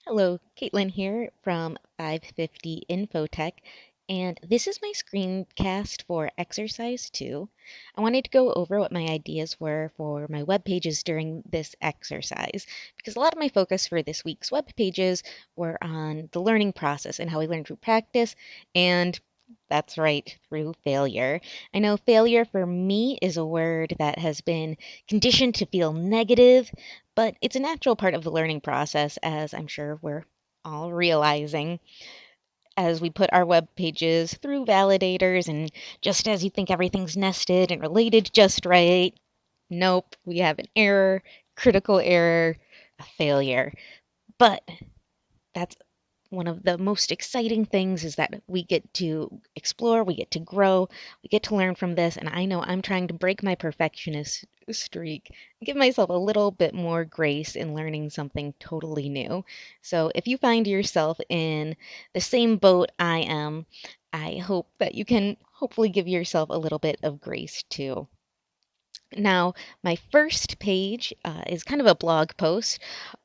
Hello, Caitlin here from 550 Infotech, and this is my screencast for exercise 2. I wanted to go over what my ideas were for my web pages during this exercise because a lot of my focus for this week's web pages were on the learning process and how we learn through practice and that's right, through failure. I know failure for me is a word that has been conditioned to feel negative, but it's a natural part of the learning process, as I'm sure we're all realizing as we put our web pages through validators. And just as you think everything's nested and related just right, nope, we have an error, critical error, a failure. But that's one of the most exciting things is that we get to explore, we get to grow, we get to learn from this. And I know I'm trying to break my perfectionist streak, give myself a little bit more grace in learning something totally new. So if you find yourself in the same boat I am, I hope that you can hopefully give yourself a little bit of grace too. Now, my first page is kind of a blog post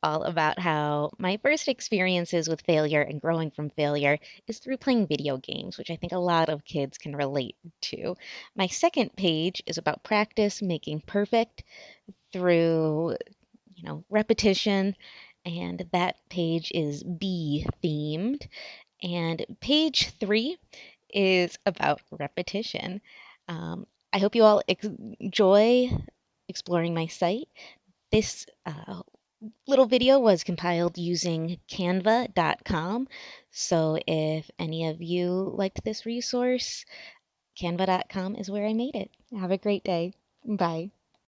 all about how my first experiences with failure and growing from failure is through playing video games, which I think a lot of kids can relate to. My second page is about practice making perfect through, repetition, and that page is bee themed. And page 3 is about repetition. I hope you all enjoy exploring my site. This little video was compiled using canva.com. So if any of you liked this resource, canva.com is where I made it. Have a great day. Bye.